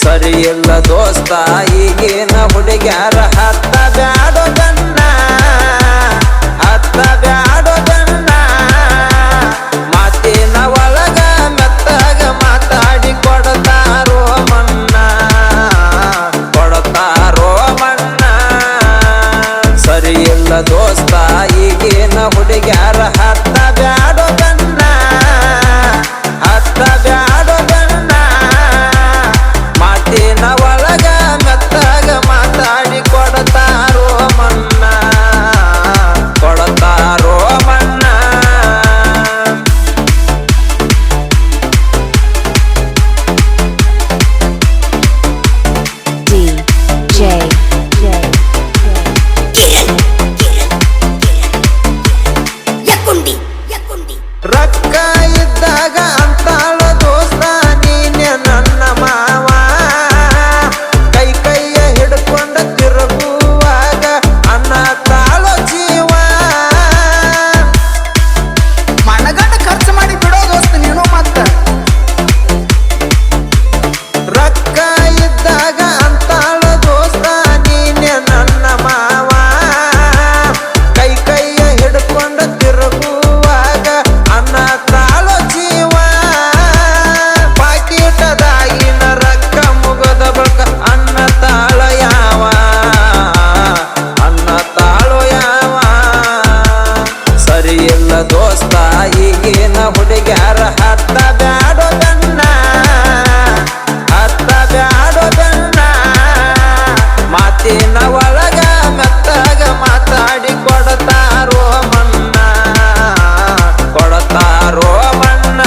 ಸರಿ ಇಲ್ಲ ದೋಸ್ತ ಈಗಿನ ಹುಡುಗ್ಯಾರ ಹತ್ತ ಬ್ಯಾಡೋ ಗನ್ನ ಹತ್ತ ಬ್ಯಾಡೋ ಗನ್ನ ಮಾತಿನ ಒಳಗ ಮೆತ್ತಗ ಮಾತಾಡಿ ಕೊಡ್ತಾರೋ ಮನ್ನ ಕೊಡ್ತಾರೋ ಮನ್ನ ಸರಿ ಇಲ್ಲ ದೋಸ್ತ ಈಗಿನ ಹುಡುಗ್ಯಾರ ಹತ್ತ ಬ್ಯಾಡೋ ಗನ್ನ ಹತ್ತ ಬ್ಯಾಡೋ ಗನ್ನ ಮಾತಿನ ಒಳಗ ಮೆತ್ತಗ ಮಾತಾಡಿ ಕೊಡ್ತಾರೋ ಮನ್ನ ಕೊಡ್ತಾರೋ ಮನ್ನ ರೊಕ್ಕ ಇದ್ದಾಗ ಅಂತಾಳ ದೋಸ್ತ ನೀನೆ ನನ್ನ ಮಾವ ಕೈ ಕೈಯ ಹಿಡ್ಕೊಂಡ ತಿರುಗುವಾಗ ಅನ್ನ ತಾಳೋ ಜೀವ ಮನಗಂಡ ಖರ್ಚು ಮಾಡಿ ಬಿಡೋ ದೋಸ್ತ ನೀನು ಮತ್ತ ರೊಕ್ಕ ಇದ್ದಾಗ ಅಂತಾಳ ದೋಸ್ತ ನೀನೆ ನನ್ನ ಮಾವ ಕೈ ಕೈಯ ಹಿಡ್ಕೊಂಡ ತಿರುಗುವಾಗ ಅನ್ನ ತಾಳೋ ಜೀವ ಪಾಕಿಟದಾಗಿನ ರೊಕ್ಕ ಮುಗದ ಬಳಿಕ ಅನ್ನ ತಾಳ ಯಾವ ಅನ್ನ ತಾಳೋ ಯಾವ ಸರಿ ಇಲ್ಲ ದೋಸ್ತ ಈಗಿನ ಹುಡುಗ್ಯಾರ ಹತ್ತ ಬ್ಯಾಡೋ ಗನ್ನ ಹತ್ತ ಬ್ಯಾಡೋ ಗನ್ನ ಮಾತಿನ ಒಳಗ ಮೆತ್ತಗ ಮಾತಾಡಿ ಕೊಡ್ತಾರೋ ಮನ್ನ ಕೊಡ್ತಾರೋ ಮನ್ನ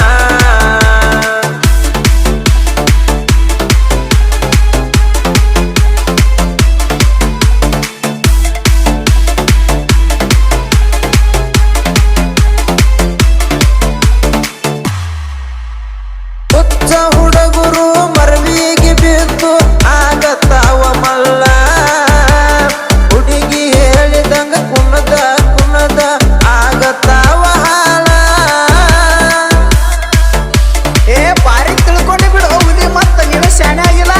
ಹುಚ್ಚ ಹುಡುಗರು ಮರವಿಗೆ ಬಿದ್ದು ಆಗತ್ತಾವ ಮಲ್ಲ ಹುಡುಗಿ ಹೇಳಿದಂಗ ಕುಣದ ಕುಣದ ಆಗತ್ತಾವ ಹಾಳ ಏ ಬಾರಿ ತಿಳ್ಕೊಂಡಿ ಬಿಡು ಹುಲಿ ಮತ್ತ ನೀನು ಶಾಣೆ ಆಗಿಲ್ಲ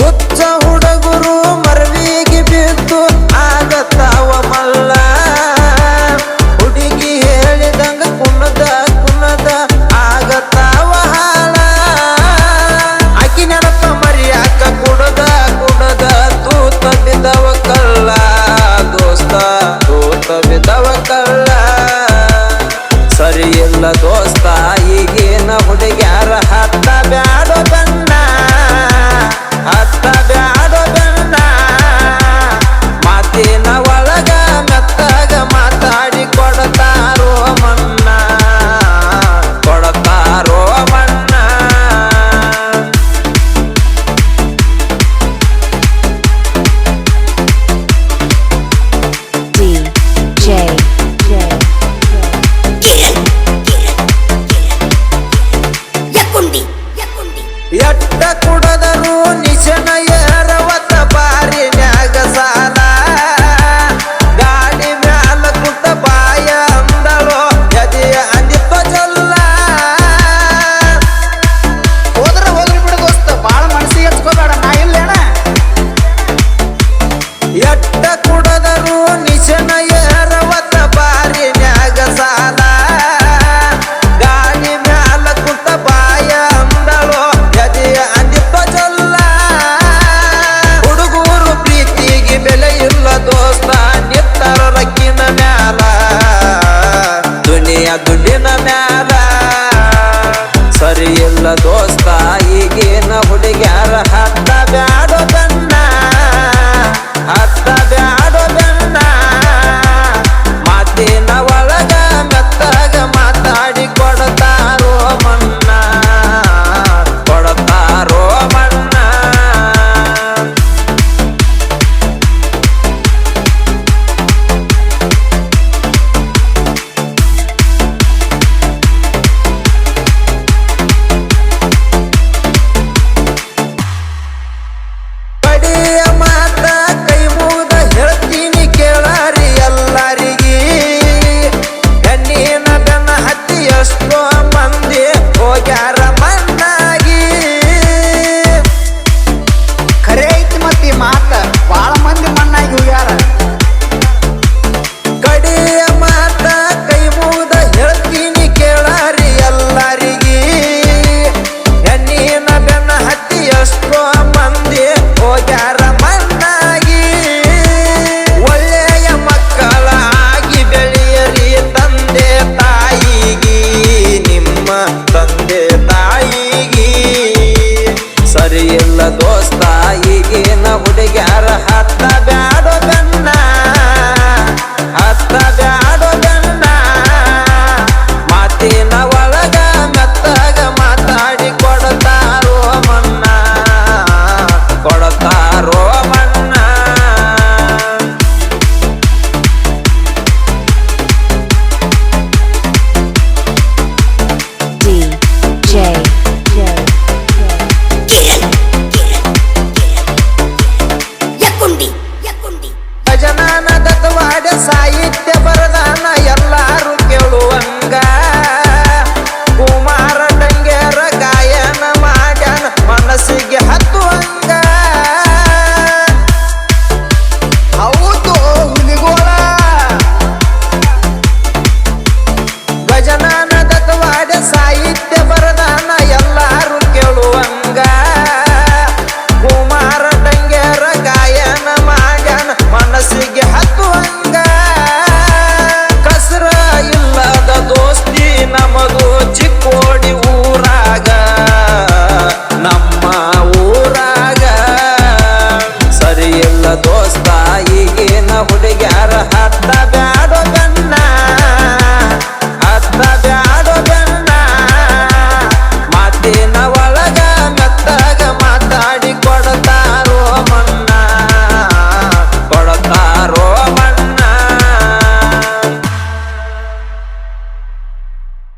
ಹುಚ್ಚ ಹುಡುಗರು ಮರವಿಗೆ ಬಿದ್ದು ಆಗತ್ತಾವ ಮಲ್ಲ ಹುಡುಗಿ ಹೇಳಿದಂಗ ಕುಣದ ಕುಣದ ಆಗತ್ತಾವ ಹಾಳ ಆಕಿ ನೆನಪ ಮರಿಯಾಕ ಕುಡದ ಕುಡದ ತೂತ ಬಿದ್ದವ ಕಳ್ಳ ದೋಸ್ತ ತೂತ ಬಿದ್ದವ ಕಳ್ಳ ಸರಿ ಇಲ್ಲ ದೋಸ್ತ ಈಗಿನ ಹುಡುಗ್ಯಾರ ಹತ್ತ ಬ್ಯಾಡೋ ಗನ್ನ ಹತ್ತ ಬ್ಯಾಡೋ ಗನ್ನ ಮಾತಿನ ಒಳಗ ಮೆತ್ತಗ ಮಾತಾಡಿ ಕೊಡ್ತಾರೋ ಮನ್ನ ಕೊಡ್ತಾರೋ ಮನ್ನ ಎಟ್ಟ ಕುಡದರು ನಿಶನ ಎರವತ್ತ ಬಾರಿ ನ್ಯಾಗ ಸಾಲ ಗಾಡಿ ಮ್ಯಾಲ ಕುಂತ ಬಾಯ ಅಂದಳೋ ಎದೆಯ ಅಂದಿಪ್ಪ ಜಲ್ಲ ಹೋದ್ರೆ ಹೋಗ್ರಿ ಬಿಡು ದೋಸ್ತ ಬಾಳ ಮನಸ್ಸಿಗೆ ಹಚ್ಕೋಬೇಡ ನಾ ಇಲ್ಲೇನ ಎಟ್ಟ ಕುಡದರು ನಿಶನ ಎರವತ್ತ ಬಾರಿ ನ್ಯಾಗ ಸಾಲ ಗಾಡಿ ಮ್ಯಾಲ ಕುಂತ ಬಾಯ ಅಂದಳೋ ಎದೆಯ ಅಂದಿಪ್ಪ ಜಲ್ಲ ಹುಡುಗರು ಪ್ರೀತಿಗೆ ಬೆಲೆ ಇಲ್ಲ ದೋಸ್ತ ನಿತ್ತರ ರಕ್ಕಿನ ಮ್ಯಾಲ ದುನಿಯ ದುಡ್ಡಿನ ಮ್ಯಾಲ ಸರಿ ಇಲ್ಲ ದೋಸ್ತ ಈಗಿನ ಹುಡುಗ್ಯಾರ ಹತ್ತ